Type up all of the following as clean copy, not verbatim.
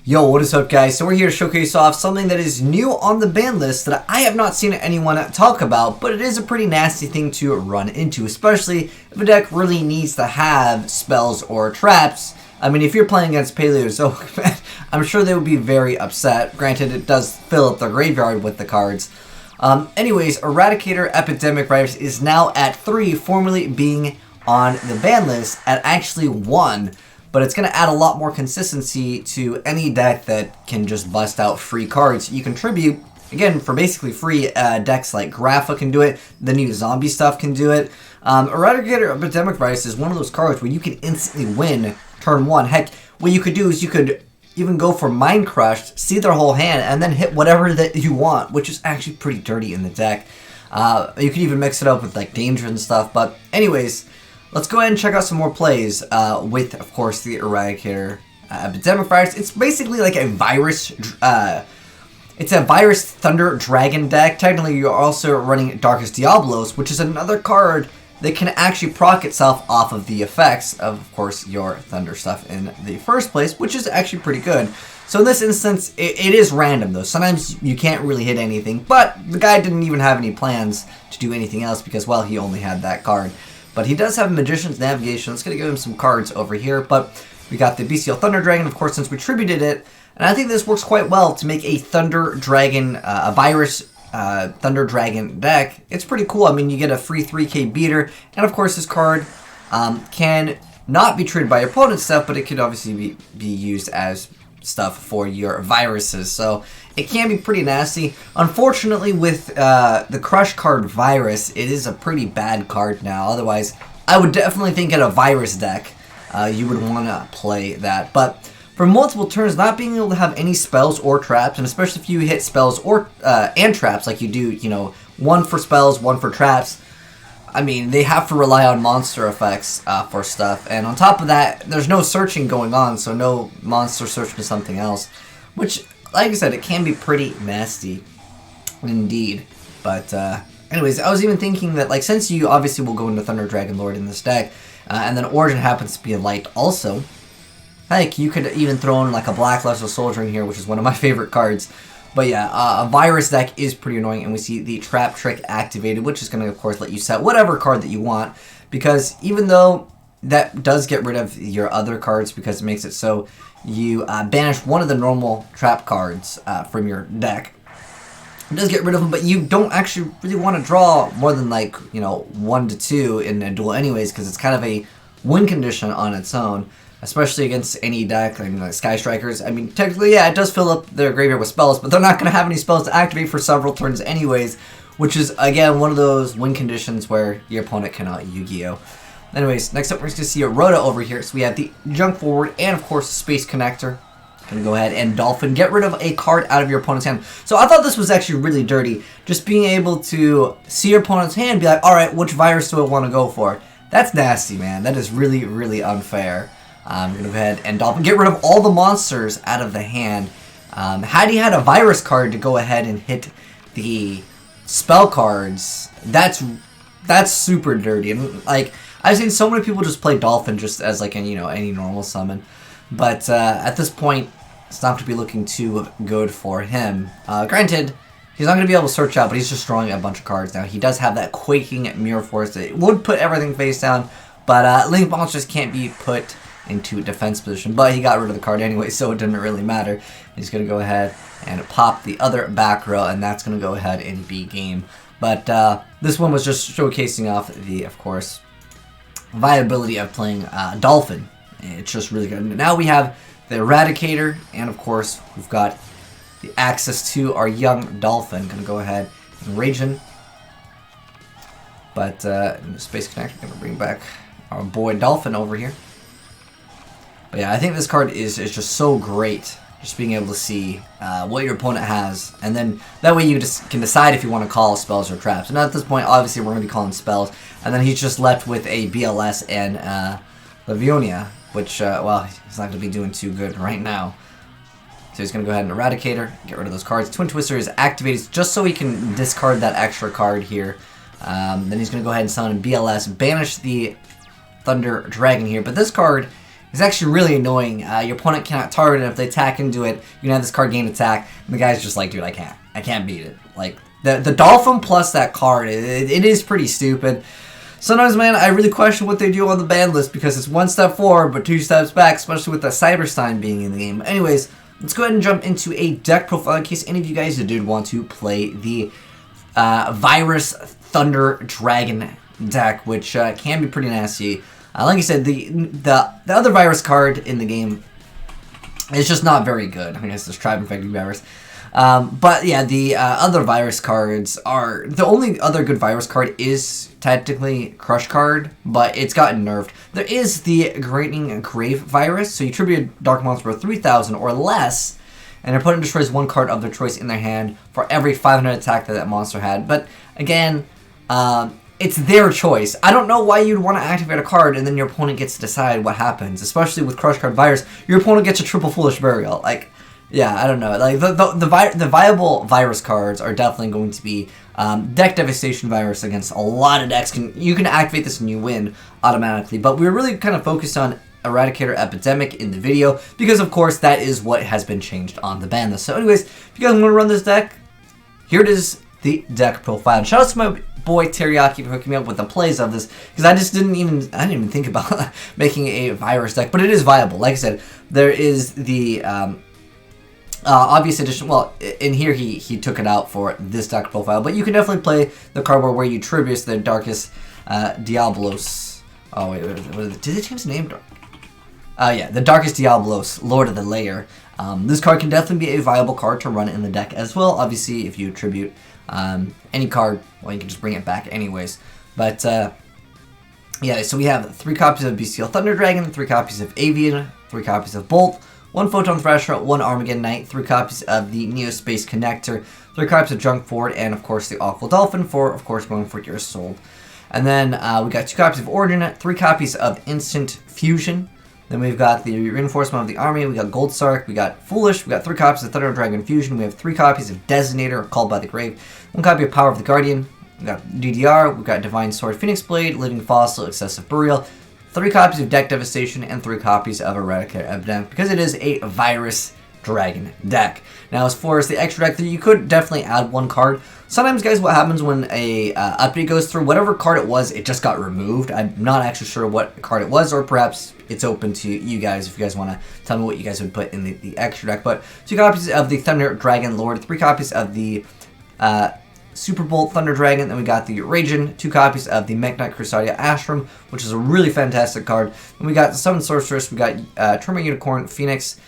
Yo, what is up guys? So we're here to showcase off something that is new on the ban list that I have not seen anyone talk about, but it is a pretty nasty thing to run into, especially if a deck really needs to have spells or traps. I mean, if you're playing against Paleozoic, I'm sure they would be very upset. Granted, it does fill up their graveyard with the cards. Anyways, Eradicator Epidemic Virus is now at 3, formerly being on the ban list at actually 1. But it's going to add a lot more consistency to any deck that can just bust out free cards. You contribute, again, for basically free. Decks like Grapha can do it. The new zombie stuff can do it. Eradicator Epidemic Virus is one of those cards where you can instantly win turn 1. Heck, what you could do is you could even go for Mind Crush, see their whole hand, and then hit whatever that you want, which is actually pretty dirty in the deck. You could even mix it up with like Danger and stuff. But anyways, let's go ahead and check out some more plays with, of course, the Eradicator Epidemic Virus. It's basically like a virus. It's a virus Thunder Dragon deck. Technically, you're also running Darkest Diablos, which is another card that can actually proc itself off of the effects of course, your Thunder stuff in the first place, which is actually pretty good. So in this instance, it is random though. Sometimes you can't really hit anything, but the guy didn't even have any plans to do anything else because, well, he only had that card. But he does have Magician's Navigation. It's going to give him some cards over here. But we got the Bestial Thunder Dragon, of course, since we tributed it. And I think this works quite well to make a Thunder Dragon, a virus Thunder Dragon deck. It's pretty cool. I mean, you get a free 3k beater. And, of course, this card can not be treated by your opponent's stuff, but it could obviously be used as stuff for your viruses. So it can be pretty nasty. Unfortunately, with the Crush card Virus, it is a pretty bad card now. Otherwise, I would definitely think in a virus deck, you would want to play that. But for multiple turns, not being able to have any spells or traps, and especially if you hit spells or and traps like you do, you know, one for spells, one for traps, I mean, they have to rely on monster effects for stuff. And on top of that, there's no searching going on, so no monster search to something else. Which, like I said, it can be pretty nasty indeed. But anyways, I was even thinking that, like, since you obviously will go into Thunder Dragon Lord in this deck, and then Origin happens to be a light also, heck, you could even throw in like a Blackluster Soldier in here, which is one of my favorite cards. But yeah, a virus deck is pretty annoying, and we see the Trap Trick activated, which is going to, of course, let you set whatever card that you want. Because even though that does get rid of your other cards, because it makes it so you banish one of the normal trap cards from your deck, it does get rid of them, but you don't actually really want to draw more than, like, you know, 1 to 2 in a duel anyways, because it's kind of a win condition on its own. Especially against any deck, I mean, like Sky Strikers. I mean, technically, yeah, it does fill up their graveyard with spells, but they're not going to have any spells to activate for several turns anyways, which is, again, one of those win conditions where your opponent cannot Yu-Gi-Oh! Anyways, next up, we're going to see a Rhoda over here. So we have the Junk Forward and, of course, Space Connector. Going to go ahead and Dolphin. Get rid of a card out of your opponent's hand. So I thought this was actually really dirty. Just being able to see your opponent's hand and be like, alright, which virus do I want to go for? That's nasty, man. That is really, really unfair. I'm going to go ahead and Dolphin. Get rid of all the monsters out of the hand. Had he had a virus card to go ahead and hit the spell cards, that's super dirty. And, like, I've seen so many people just play Dolphin just as, like, you know, any normal summon. But at this point, it's not going to be looking too good for him. Granted, he's not going to be able to search out, but he's just drawing a bunch of cards now. He does have that Quaking Mirror Force that would put everything face down, but Link Monsters can't be put into defense position, but he got rid of the card anyway, so it didn't really matter. He's going to go ahead and pop the other back row, and that's going to go ahead and be game. But this one was just showcasing off the, of course, viability of playing Dolphin. It's just really good. Now we have the Eradicator, and of course, we've got the access to our young Dolphin. Going to go ahead and Rage in. But Space Connector, going to bring back our boy Dolphin over here. But yeah, I think this card is just so great, just being able to see what your opponent has, and then that way you just can decide if you want to call spells or traps. And at this point, obviously, we're going to be calling spells, and then he's just left with a BLS and Livionia, which, well, he's not going to be doing too good right now. So he's going to go ahead and Eradicator, get rid of those cards. Twin Twister is activated just so he can discard that extra card here. Then he's going to go ahead and summon BLS, banish the Thunder Dragon here, but this card It's actually really annoying. Your opponent cannot target it. If they attack into it, you can have this card gain attack, and the guy's just like, dude, I can't beat it. Like, the Dolphin plus that card, it is pretty stupid. Sometimes, man, I really question what they do on the ban list because it's 1 step forward but 2 steps back, especially with the Cyberstein being in the game. Anyways, let's go ahead and jump into a deck profile in case any of you guys did want to play the Virus Thunder Dragon deck, which can be pretty nasty. Like I said, the other virus card in the game is just not very good. I guess there's Tribe Infected Virus. But yeah, the other virus cards are... The only other good virus card is technically Crush card, but it's gotten nerfed. There is the Grating Grave Virus, so you tribute a Dark Monster for 3,000 or less, and your opponent destroys 1 card of their choice in their hand for every 500 attack that monster had. But again, it's their choice. I don't know why you'd want to activate a card and then your opponent gets to decide what happens. Especially with Crush Card Virus, your opponent gets a triple Foolish Burial. Like, yeah, I don't know. Like the viable virus cards are definitely going to be Deck Devastation Virus against a lot of decks. You can activate this and you win automatically. But we're really kind of focused on Eradicator Epidemic in the video because, of course, that is what has been changed on the ban list. So, anyways, if you guys want to run this deck, here it is, the deck profile. And shout out to my boy Teriyaki for hooking me up with the plays of this because I didn't even think about making a virus deck, but it is viable. Like I said, there is the obvious addition. Well, in here he took it out for this deck profile, but you can definitely play the card where you tribute the Darkest Diablos. Oh wait, did they change the name? Yeah, the Darkest Diablos, Lord of the Lair. This card can definitely be a viable card to run in the deck as well. Obviously, if you tribute any card, well, you can just bring it back anyways. But yeah, so we have 3 copies of Bestial Thunder Dragon, 3 copies of Avian, 3 copies of Bolt, 1 Photon Thrasher, 1 Armageddon Knight, 3 copies of the Neo Space Connector, 3 copies of Junk Ford, and of course the Aqua Dolphin for, of course, going for your soul. And then we got 2 copies of Origin, 3 copies of Instant Fusion. Then we've got the Reinforcement of the Army, we got Gold Sark, we got Foolish, we got 3 copies of Thunder Dragon Fusion, we have 3 copies of Designator, Called by the Grave, 1 copy of Power of the Guardian, we got DDR, we got Divine Sword, Phoenix Blade, Living Fossil, Excessive Burial, 3 copies of Deck Devastation, and 3 copies of Eradicator Epidemic, because it is a Virus Dragon deck. Now, as far as the extra deck, you could definitely add 1 card. Sometimes, guys, what happens when a update goes through, whatever card it was, it just got removed. I'm not actually sure what card it was, or perhaps it's open to you guys if you guys want to tell me what you guys would put in the extra deck. But 2 copies of the Thunder Dragon Lord, 3 copies of the Super Bolt Thunder Dragon, then we got the Ragin, 2 copies of the Mekk-Knight Crusadia Astrum, which is a really fantastic card. Then we got the Summon Sorceress, we got Termite Unicorn, Phoenix,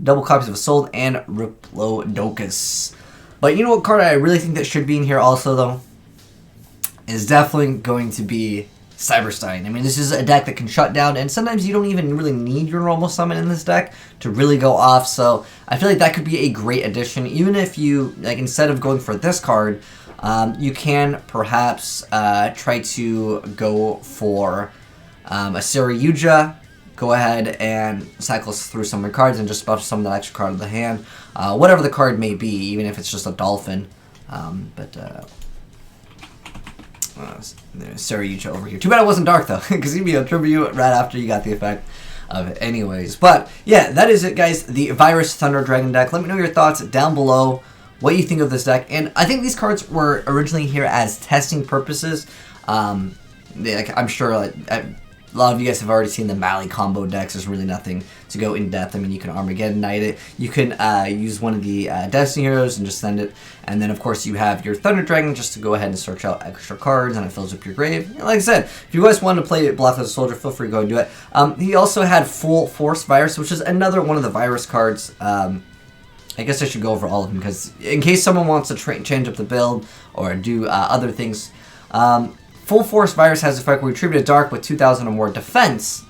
double copies of Assault, and Riplodocus. But you know what card I really think that should be in here also, though? Is definitely going to be Cyberstein. I mean, this is a deck that can shut down, and sometimes you don't even really need your normal summon in this deck to really go off, so I feel like that could be a great addition. Even if you, like, instead of going for this card, you can perhaps try to go for a Yugioh. Go ahead and cycle through some of your cards and just special summon that extra card of the hand. Whatever the card may be, even if it's just a Dolphin. There's Yugioh over here. Too bad it wasn't dark, though, because he'd be a tribute right after you got the effect of it anyways. But, yeah, that is it, guys. The Virus Thunder Dragon deck. Let me know your thoughts down below, what you think of this deck. And I think these cards were originally here as testing purposes. I'm sure a lot of you guys have already seen the Mali combo decks. There's really nothing to go in depth. I mean, you can Armageddon Knight it. You can use one of the Destiny Heroes and just send it. And then, of course, you have your Thunder Dragon just to go ahead and search out extra cards, and it fills up your grave. Like I said, if you guys want to play Block as a Soldier, feel free to go and do it. He also had Full Force Virus, which is another one of the virus cards. I guess I should go over all of them, because in case someone wants to change up the build or do other things, Full Force Virus has the effect where you tribute a Dark with 2,000 or more defense,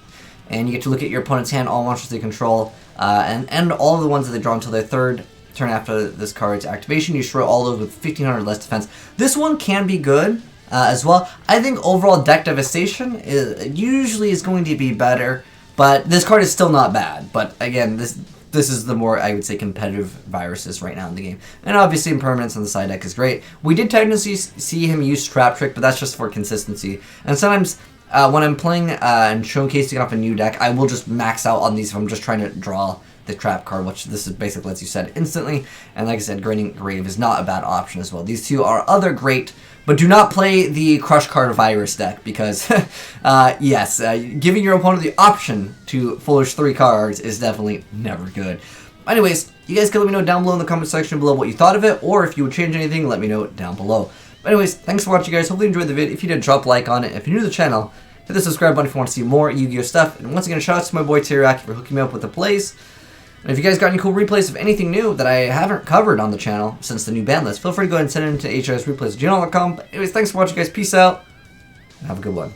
and you get to look at your opponent's hand, all monsters they control, and all of the ones that they draw until their 3rd turn after this card's activation. You destroy all those with 1,500 less defense. This one can be good as well. I think overall Deck Devastation usually is going to be better, but this card is still not bad. But again, this is the more, I would say, competitive viruses right now in the game. And obviously Impermanence on the side deck is great. We did technically see him use Trap Trick, but that's just for consistency. And sometimes when I'm playing and showcasing off a new deck, I will just max out on these if I'm just trying to draw the trap card, which this is basically lets you set instantly. And like I said, Graining Grave is not a bad option as well. These two are other great, but do not play the Crush Card Virus deck because, yes, giving your opponent the option to flourish 3 cards is definitely never good. Anyways, you guys can let me know down below in the comment section below what you thought of it, or if you would change anything, let me know down below. But anyways, thanks for watching, guys. Hopefully you enjoyed the video. If you did, drop a like on it. If you're new to the channel, hit the subscribe button if you want to see more Yu-Gi-Oh stuff. And once again, shout out to my boy Tyrak for hooking me up with the plays. And if you guys got any cool replays of anything new that I haven't covered on the channel since the new ban list, feel free to go ahead and send it into AzneyesReplays@gmail.com. But anyways, thanks for watching, guys. Peace out, and have a good one.